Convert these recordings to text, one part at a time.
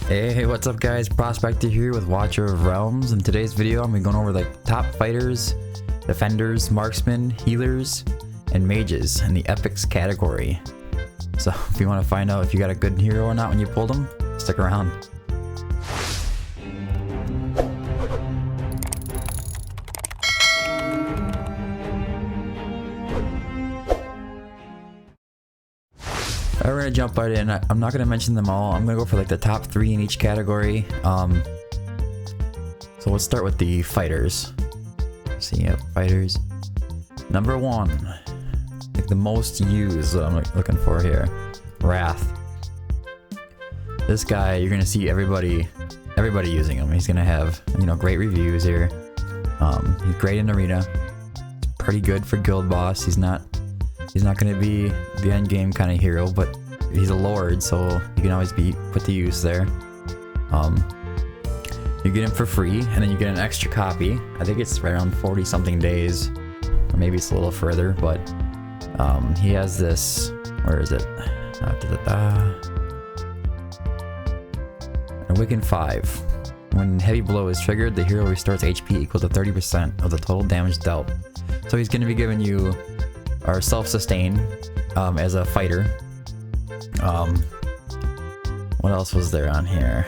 Hey, what's up guys? Prospector here with Watcher of Realms. In today's video, I'm going to be going over like top fighters, defenders, marksmen, healers, and mages in the epics category. So if you want to find out if you got a good hero or not when you pulled them, stick around. Alright, we're gonna jump right in. I'm not gonna mention them all. I'm gonna go for like the top 3 in each category. So let's start with the fighters. See, yep, fighters. Number 1, like the most used that I'm looking for here, Wrath. This guy, you're gonna see everybody using him. He's gonna have, you know, great reviews here. He's great in arena. He's pretty good for guild boss. He's not gonna be the end game kind of hero, but he's a lord, so he can always be put to use there. You get him for free, and then you get an extra copy. I think it's right around 40 something days, or maybe it's a little further, but he has this, where is it? Awaken 5. When heavy blow is triggered, the hero restores HP equal to 30% of the total damage dealt. So he's going to be giving you our self-sustain as a fighter. What else was there on here?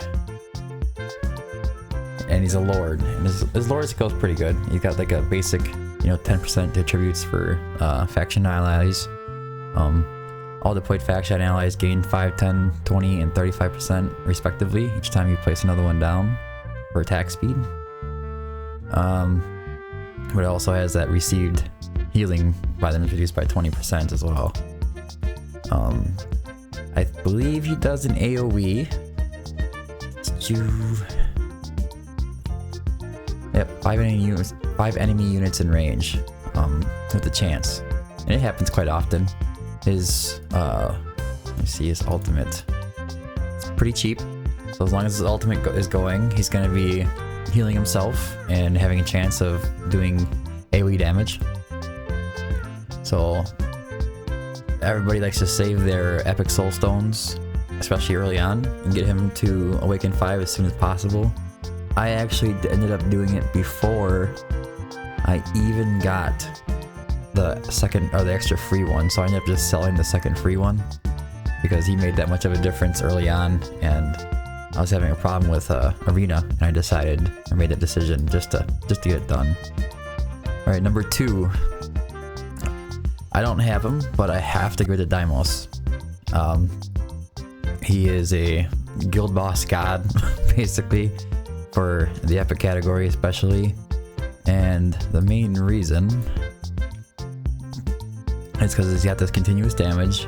And he's a lord. And his lord skill's pretty good. He's got like a basic, you know, 10% attributes for faction allies. All deployed faction allies gain 5, 10, 20, and 35% respectively each time you place another one down for attack speed. But it also has that received healing by them reduced by 20% as well. I believe he does an AoE. Yep, 5 enemy units in range with a chance. And it happens quite often. His, let me see, his ultimate. It's pretty cheap. So as long as his ultimate is going, he's going to be healing himself and having a chance of doing AoE damage. So everybody likes to save their epic soul stones, especially early on, and get him to Awaken 5 as soon as possible. I actually ended up doing it before I even got the second or the extra free one, so I ended up just selling the second free one because he made that much of a difference early on, and I was having a problem with arena, and I made that decision just to get it done. All right, number 2. I don't have him, but I have to give it to Deimos. He is a guild boss god, basically, for the epic category especially. And the main reason is because he's got this continuous damage.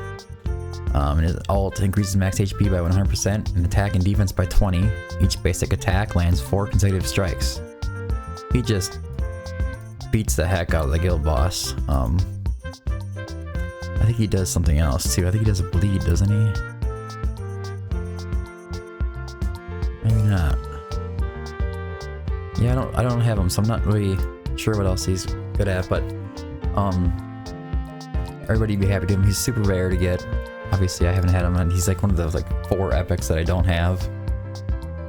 And his ult increases max HP by 100% and attack and defense by 20. Each basic attack lands 4 consecutive strikes. He just beats the heck out of the guild boss. I think he does something else too. I think he does a bleed, doesn't he? Maybe not. Yeah, I don't have him, so I'm not really sure what else he's good at, but everybody'd be happy to him. He's super rare to get. Obviously I haven't had him, and he's like one of those like 4 epics that I don't have.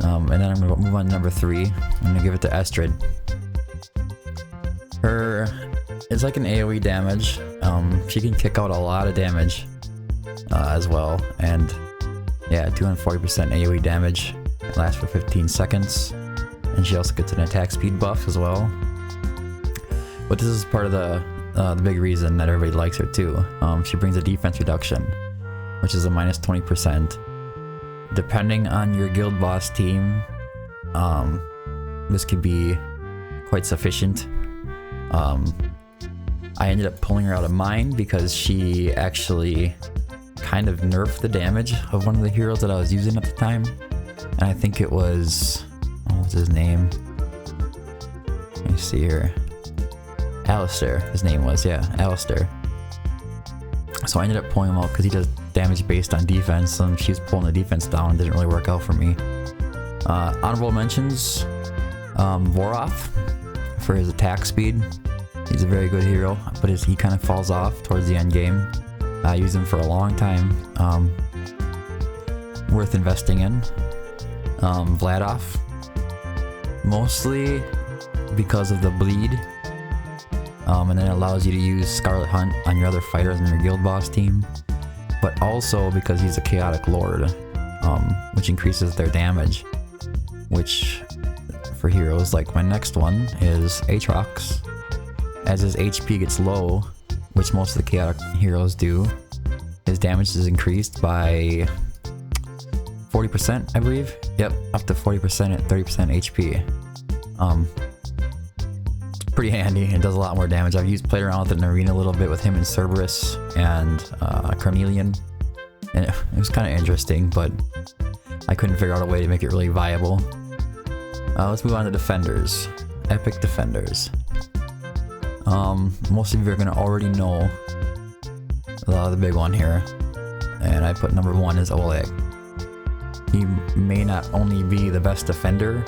And then I'm gonna move on to number 3. I'm gonna give it to Estrid. It's like an AoE damage. She can kick out a lot of damage as well, and yeah, 240% AoE damage. It lasts for 15 seconds, and she also gets an attack speed buff as well. But this is part of the big reason that everybody likes her too. She brings a defense reduction, which is a minus 20%. Depending on your guild boss team, this could be quite sufficient. I ended up pulling her out of mine because she actually kind of nerfed the damage of one of the heroes that I was using at the time. And I think it was, what was his name? Let me see here. Alistair, his name was, yeah, Alistair. So I ended up pulling him out because he does damage based on defense, and she was pulling the defense down and didn't really work out for me. Honorable mentions, WoR's for his attack speed. He's a very good hero, but he kind of falls off towards the end game. I used him for a long time. Worth investing in. Vladov. Mostly because of the bleed. And then it allows you to use Scarlet Hunt on your other fighters in your guild boss team. But also because he's a chaotic lord, which increases their damage. Which, for heroes, like my next one is Aatrox. As his HP gets low, which most of the chaotic heroes do, his damage is increased by 40%, I believe. Yep, up to 40% at 30% HP. It's pretty handy. It does a lot more damage. I've played around with it in arena a little bit with him and Cerberus and Carnelian, and it was kind of interesting, but I couldn't figure out a way to make it really viable. Let's move on to defenders. Epic defenders. Most of you are going to already know the big one here, and I put number 1 is Oleg. He may not only be the best defender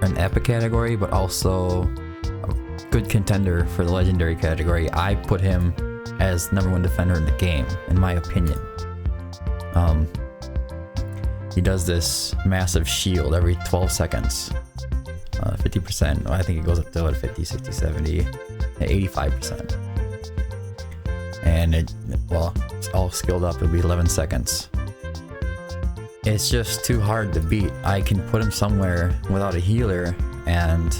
in epic category, but also a good contender for the legendary category. I put him as number 1 defender in the game, in my opinion. He does this massive shield every 12 seconds. 50%, I think it goes up to what, 50, 60, 70, 85%. And it's all skilled up, it'll be 11 seconds. It's just too hard to beat. I can put him somewhere without a healer and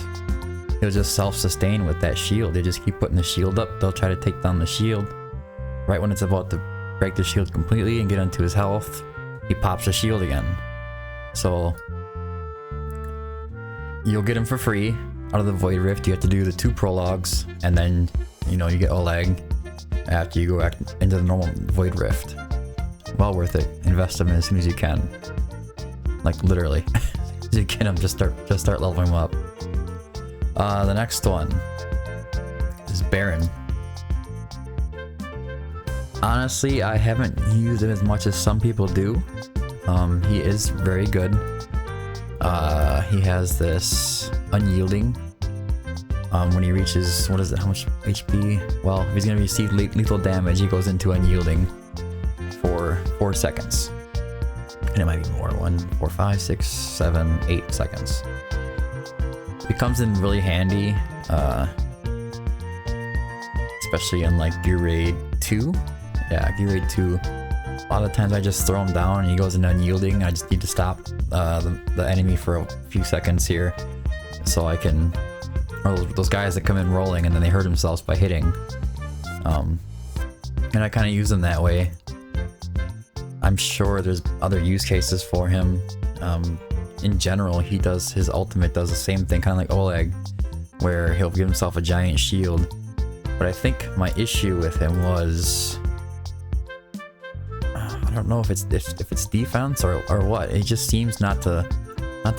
he'll just self-sustain with that shield. They just keep putting the shield up. They'll try to take down the shield. Right when it's about to break the shield completely and get into his health, he pops the shield again. So you'll get him for free out of the Void Rift. You have to do the 2 prologues, and then you get Oleg after you go back into the normal Void Rift. Well worth it. Invest him as soon as you can. Like literally, as you get him, just start leveling him up. The next one is Baron. Honestly, I haven't used him as much as some people do. He is very good. He has this unyielding. When he reaches, what is it, how much HP? Well, if he's gonna receive lethal damage, he goes into unyielding for 4 seconds. And it might be more, 1, 4, 5, 6, 7, 8 seconds. It comes in really handy, especially in like Gear Raid 2. Yeah, Gear Raid 2. A lot of times I just throw him down and he goes into unyielding. I just need to stop the enemy for a few seconds here, so I can, or those guys that come in rolling and then they hurt themselves by hitting. And I kind of use them that way. I'm sure there's other use cases for him. In general, his ultimate does the same thing, kind of like Oleg, where he'll give himself a giant shield. But I think my issue with him was, I don't know if it's defense or what. It just seems not to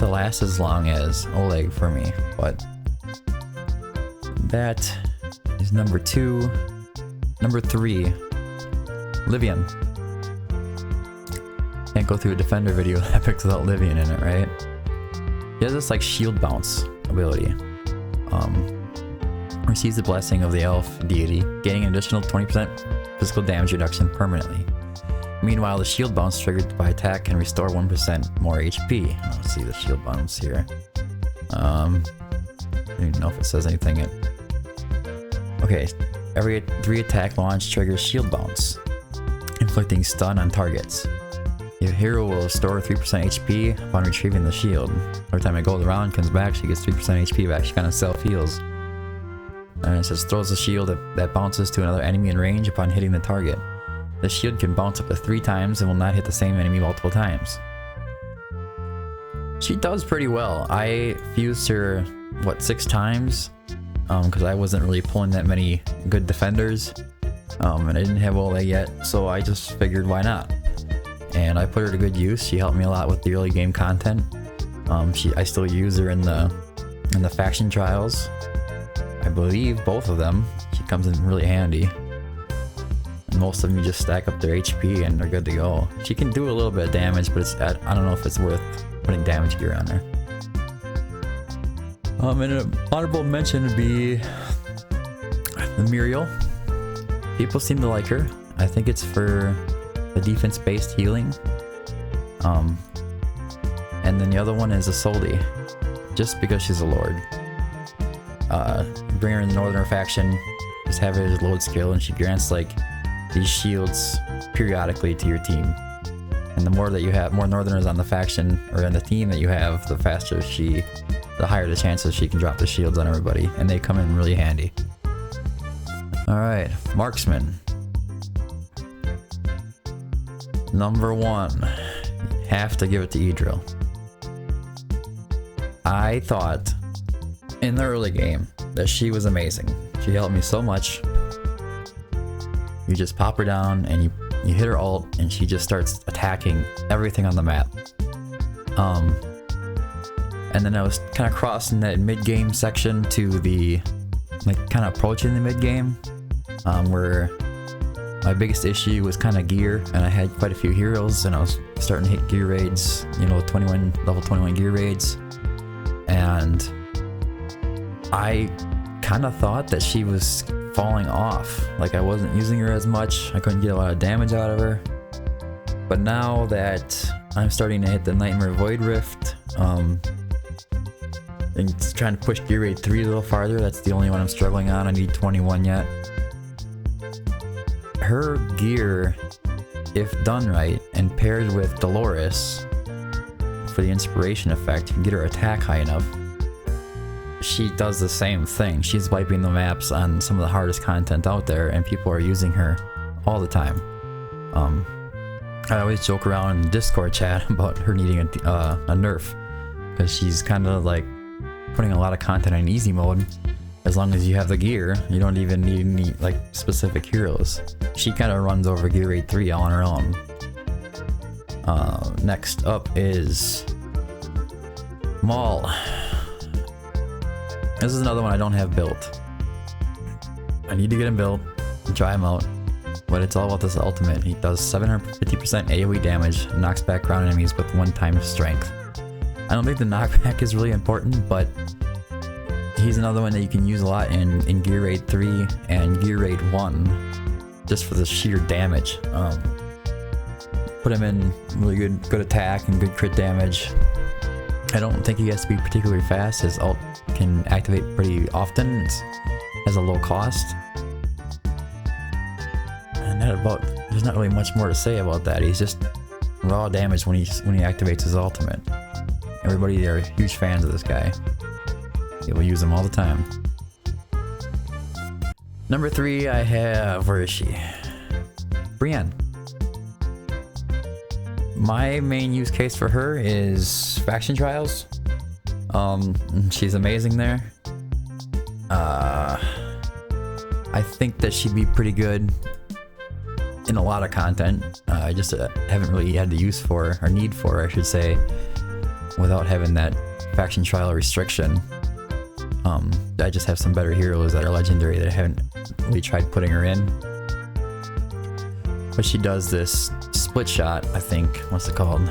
last as long as Oleg for me. But that is number 2. Number 3, Livian. Can't go through a defender video with epics without Livian in it, right? He has this like shield bounce ability. Receives the blessing of the elf deity, gaining an additional 20% physical damage reduction permanently. Meanwhile, the shield bounce triggered by attack can restore 1% more HP. Let's see the shield bounce here. I don't even know if it says anything yet. Okay, every 3 attack launch triggers shield bounce, inflicting stun on targets. Your hero will restore 3% HP upon retrieving the shield. Every time it goes around, comes back, she gets 3% HP back. She kind of self-heals. And it says throws a shield that bounces to another enemy in range upon hitting the target. The shield can bounce up to 3 times and will not hit the same enemy multiple times. She does pretty well. I fused her, what, 6 times? Because I wasn't really pulling that many good defenders. And I didn't have Oleg yet, so I just figured why not. And I put her to good use. She helped me a lot with the early game content. I still use her in the faction trials. I believe both of them. She comes in really handy. And most of them you just stack up their HP and they're good to go. She can do a little bit of damage, but I don't know if it's worth putting damage gear on her. And an honorable mention would be the Muriel. People seem to like her. I think it's for the defense-based healing. And then the other one is Isolde, just because she's a lord. Bring her in the Northerner faction, just have her as a load skill, and she grants like these shields periodically to your team. And the more that you have, more Northerners on the faction or on the team that you have, the faster the higher the chances she can drop the shields on everybody, and they come in really handy. Alright, Marksman. Number 1. Have to give it to Idril. I thought in the early game that she was amazing. She helped me so much. You just pop her down and you hit her ult and she just starts attacking everything on the map. And then I was kind of crossing that mid-game section to the, like, kind of approaching the mid-game, where my biggest issue was kind of gear, and I had quite a few heroes, and I was starting to hit gear raids, you know, level 21 gear raids, and I kind of thought that she was falling off. Like, I wasn't using her as much, I couldn't get a lot of damage out of her. But now that I'm starting to hit the Nightmare Void Rift, and trying to push gear raid 3 a little farther, that's the only one I'm struggling on, I need 21 yet. Her gear, if done right and paired with Dolores for the inspiration effect, you can get her attack high enough. She does the same thing. She's wiping the maps on some of the hardest content out there, and people are using her all the time. I always joke around in the Discord chat about her needing a nerf, because she's kind of like putting a lot of content in easy mode. As long as you have the gear, you don't even need any like specific heroes. She kind of runs over gear raid 3 all on her own. Next up is Maul. This is another one I don't have built. I need to get him built and try him out, but it's all about this ultimate. He does 750% AoE damage, and knocks back ground enemies with 1 strength. I don't think the knockback is really important, but he's another one that you can use a lot in Gear Raid 3 and Gear Raid 1, just for the sheer damage. Put him in really good attack and good crit damage. I don't think he has to be particularly fast. His ult can activate pretty often. It has a low cost. And there's not really much more to say about that. He's just raw damage when he activates his ultimate. Everybody there are huge fans of this guy. They will use him all the time. Number 3, I have, where is she? Brienne. My main use case for her is faction trials. She's amazing there. I think that she'd be pretty good in a lot of content. I just haven't really had the use for her, or need for her, I should say, without having that faction trial restriction. I just have some better heroes that are legendary that I haven't really tried putting her in. But she does this split shot, I think. What's it called?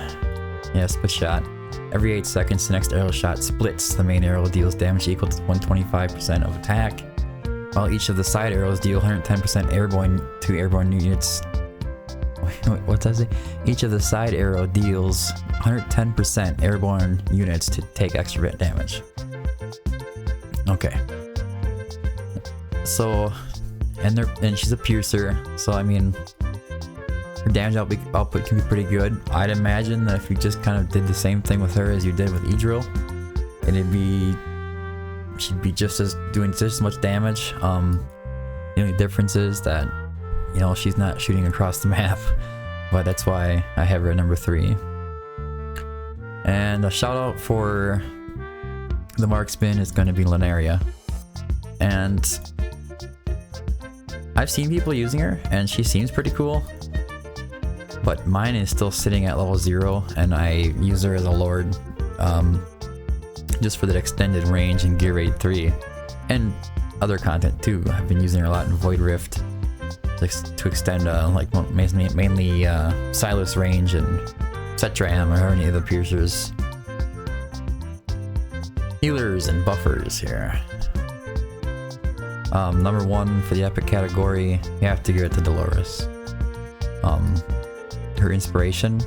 Yeah, split shot. Every 8 seconds, the next arrow shot splits. The main arrow deals damage equal to 125% of attack, while each of the side arrows deal 110% airborne to airborne units. What does it? Each of the side arrow deals 110% airborne units to take extra bit damage. Okay. So, and she's a piercer, so I mean, her damage output can be pretty good. I'd imagine that if you just kind of did the same thing with her as you did with Idril, she'd be doing just as much damage. The only difference is that, you know, she's not shooting across the map, but that's why I have her at number 3. And a shout out for the marksman is going to be Lunaria. And I've seen people using her, and she seems pretty cool. But mine is still sitting at level 0, and I use her as a lord, just for that extended range in Gear Raid 3. And other content too. I've been using her a lot in Void Rift to extend like mainly Silas range and Setram or any of the piercers. Healers and buffers here. Number 1 for the epic category, you have to give it to Dolores. Her inspiration,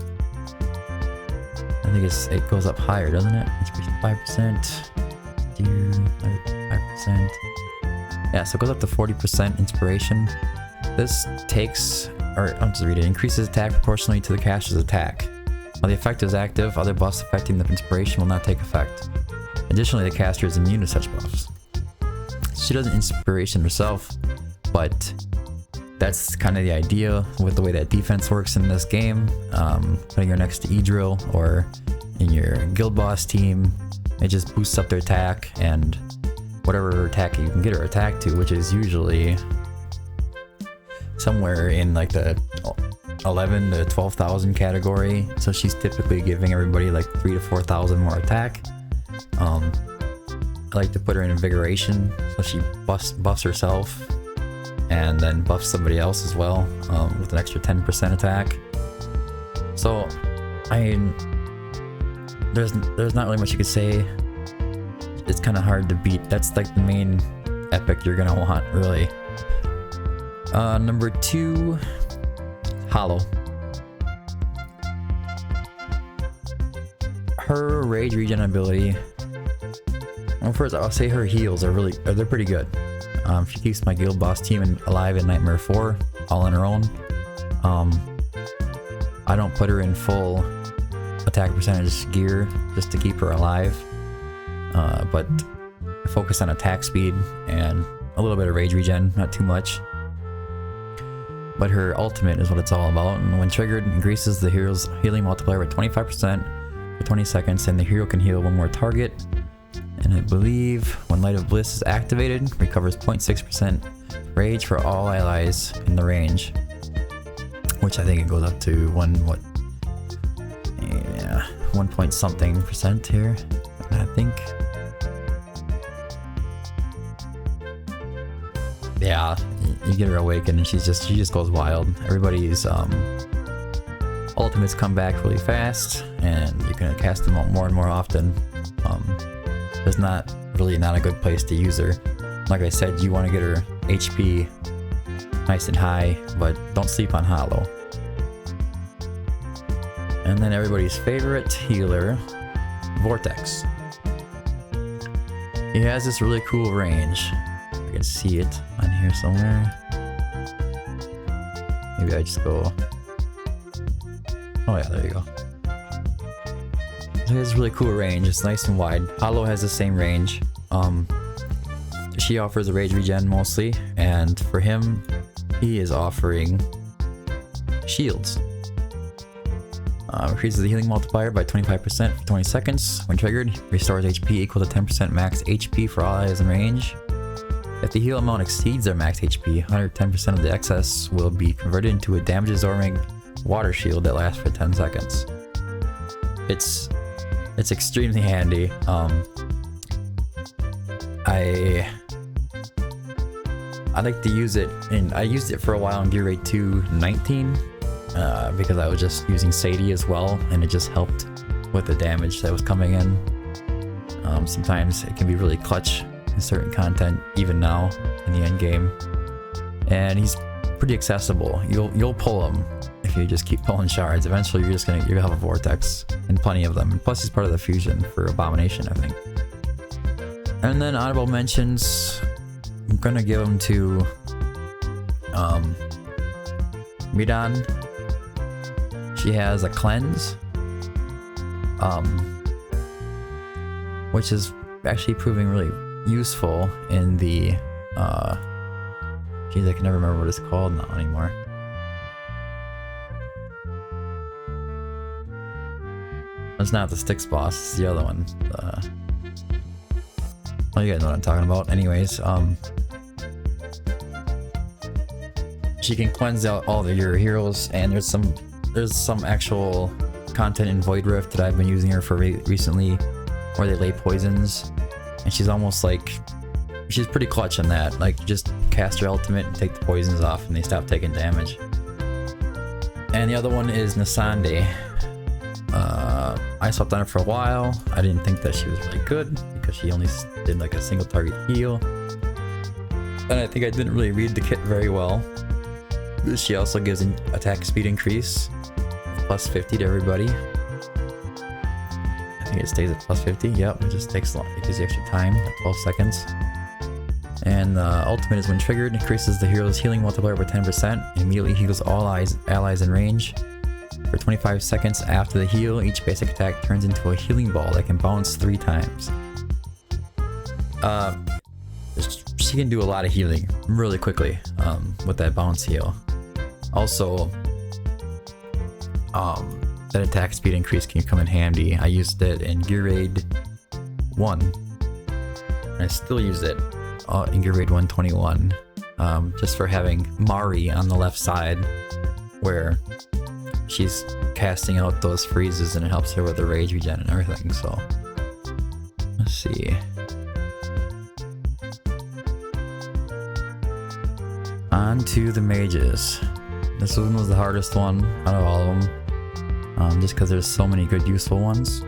I think think it goes up higher, doesn't it? It's 5%. 5%. Yeah, so it goes up to 40% inspiration. This takes, or I'll just read it. Increases attack proportionally to the caster's attack. While the effect is active, other buffs affecting the inspiration will not take effect. Additionally, the caster is immune to such buffs. She doesn't inspiration herself, but that's kind of the idea with the way that defense works in this game. Putting her next to E-Drill or in your guild boss team, it just boosts up their attack, and whatever attack you can get her attack to, which is usually somewhere in like the 11 to 12,000 category. So she's typically giving everybody like 3 to 4,000 more attack. I like to put her in invigoration, so she buffs herself and then buffs somebody else as well, with an extra 10% attack. So I mean, there's not really much you could say. It's kind of hard to beat. That's like the main epic you're gonna want, really. Number 2, Hollow. Her rage regen ability. Well, first I'll say her heals are they're pretty good. She keeps my guild boss team alive in Nightmare 4, all on her own. I don't put her in full attack percentage gear just to keep her alive, but I focus on attack speed and a little bit of rage regen, not too much. But her ultimate is what it's all about, and when triggered, increases the hero's healing multiplier by 25% for 20 seconds, and the hero can heal one more target. And I believe when Light of Bliss is activated, recovers 0.6% rage for all allies in the range, which I think it goes up to 1 point something percent here, I think. Yeah, you get her awakened and she just goes wild. Everybody's ultimates come back really fast, and you can cast them out more and more often. There's not a good place to use her. Like I said, you want to get her HP nice and high, but don't sleep on Hollow. And then everybody's favorite healer, Vortex. He has this really cool range. I can see it on here somewhere. Maybe I just go... Oh yeah, there you go. It has really cool range. It's nice and wide. Hollow has the same range. She offers a rage regen mostly, and for him, he is offering shields. Increases the healing multiplier by 25% for 20 seconds. When triggered, restores HP equal to 10% max HP for all allies in range. If the heal amount exceeds their max HP, 110% of the excess will be converted into a damage absorbing water shield that lasts for 10 seconds. It's extremely handy. I like to use it, and I used it for a while in Gear Raid 219 because I was just using Sadie as well, and it just helped with the damage that was coming in. Sometimes it can be really clutch in certain content, even now in the end game. And he's pretty accessible. You'll pull him if you just keep pulling shards. Eventually you'll have a Vortex, and plenty of them. And plus he's part of the fusion for Abomination, I think. And then honorable mentions, I'm gonna give them to Midan. She has a cleanse, which is actually proving really useful in the geez, I can never remember what it's called now anymore. It's not the Styx boss, it's the other one. Well, you guys know what I'm talking about. Anyways, she can cleanse out all of your heroes, and there's some actual content in Void Rift that I've been using her for recently, where they lay poisons, and she's almost like, she's pretty clutch in that. Like, you just cast your ultimate and take the poisons off, and they stop taking damage. And the other one is Nasande. I slept on her for a while. I didn't think that she was really good because she only did like a single target heal, and I think I didn't really read the kit very well. She also gives an attack speed increase, plus 50 to everybody. think it stays at plus 50. Yep, it just takes long. It gives you extra time, 12 seconds. And ultimate is when triggered, increases the hero's healing multiplier by 10%. And immediately heals all allies in range. For 25 seconds after the heal, each basic attack turns into a healing ball that can bounce 3 times. She can do a lot of healing really quickly with that bounce heal. Also, that attack speed increase can come in handy. I used it in Gear Raid 1. And I still use it in Gear Raid 121. Just for having Mari on the left side where she's casting out those freezes and it helps her with the rage regen and everything. So let's see. On to the mages. This one was the hardest one out of all of them, just because there's so many good useful ones.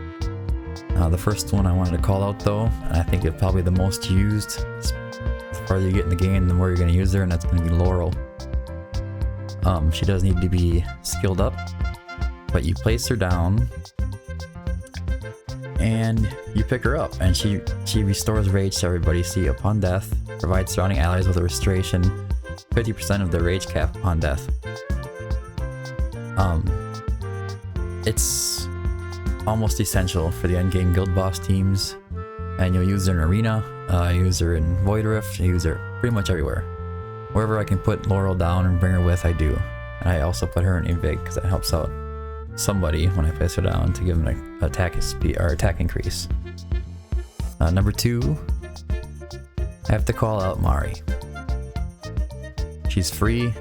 The first one I wanted to call out though, and I think it's probably the most used. The farther you get in the game, the more you're going to use her, and that's going to be Laurel. She does need to be skilled up, but you place her down and you pick her up, and she restores rage to everybody. See, upon death, provides surrounding allies with a restoration 50% of their rage cap upon death. It's almost essential for the endgame guild boss teams, and you'll use her in arena, use her in Void Rift, use her pretty much everywhere. Wherever I can put Laurel down and bring her with, I do. And I also put her in Invig because it helps out somebody when I place her down to give them an attack speed or attack increase. Number 2, I have to call out Mari. She's free.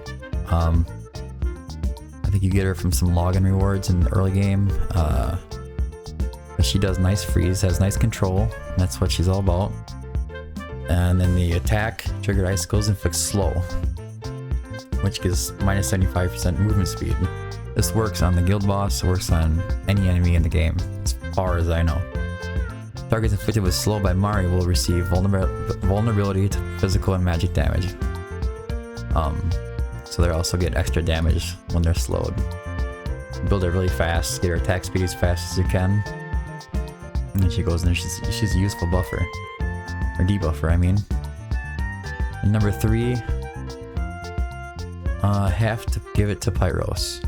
I think you get her from some login rewards in the early game. But she does nice freeze, has nice control, and that's what she's all about. And then the attack, triggered icicles, inflicts slow, which gives minus 75% movement speed. This works on the guild boss, it works on any enemy in the game, as far as I know. Targets inflicted with slow by Mari will receive vulnerability to physical and magic damage. So they also get extra damage when they're slowed. Build her really fast, get her attack speed as fast as you can. And then she goes in there, she's a useful buffer. Or debuffer, I mean. And number 3, have to give it to Pyros.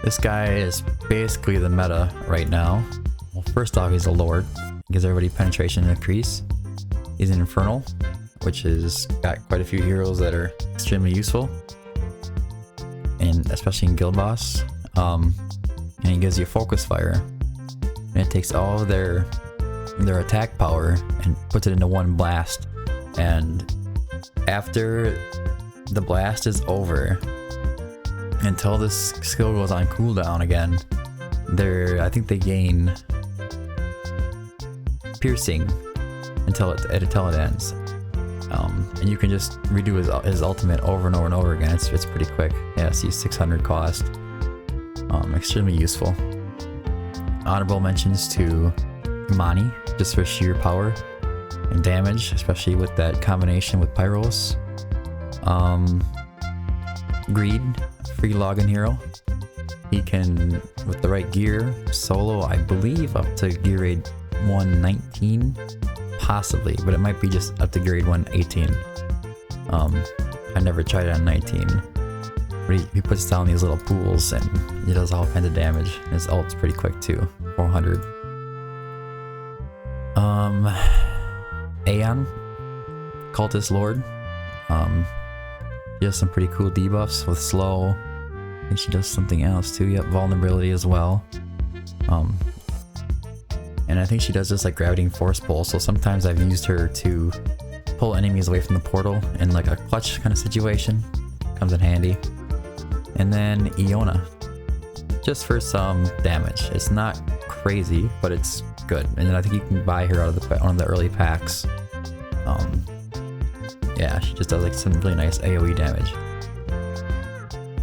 This guy is basically the meta right now. Well, first off, he's a lord. Gives everybody penetration increase. He's an infernal, which has got quite a few heroes that are extremely useful, and especially in guild boss. And he gives you focus fire, and it takes all of their attack power and puts it into one blast. And after the blast is over, until this skill goes on cooldown again, I think they gain piercing until it ends. And you can just redo his ultimate over and over and over again. It's pretty quick. Yeah, see, 600 cost. Extremely useful. Honorable mentions to Imani, just for sheer power and damage, especially with that combination with Pyros. Greed, free login hero. He can, with the right gear, solo, I believe, up to Gear Raid 119. Possibly, but it might be just up to grade 118. I never tried it on 19. But he puts down these little pools and he does all kinds of damage. His ult's pretty quick too, 400. Aeon, Cultist Lord. She has some pretty cool debuffs with slow. I think she does something else too. Yep, vulnerability as well. And I think she does this like gravity force pull, so sometimes I've used her to pull enemies away from the portal in like a clutch kind of situation. Comes in handy. And then Iona, just for some damage. It's not crazy, but it's good. And then I think you can buy her out of one of the early packs. Yeah, she just does like some really nice AoE damage.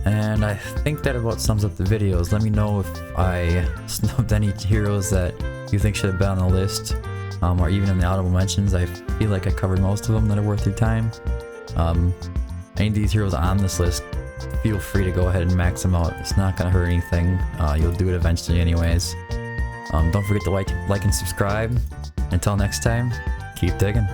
And I think that about sums up the videos. Let me know if I snubbed any heroes that you think should have been on the list, or even in the audible mentions. I feel like I covered most of them that are worth your time. Any of these heroes on this list feel free to go ahead and max them out. It's not gonna hurt anything. You'll do it eventually anyways. Don't forget to like and subscribe. Until next time, keep digging.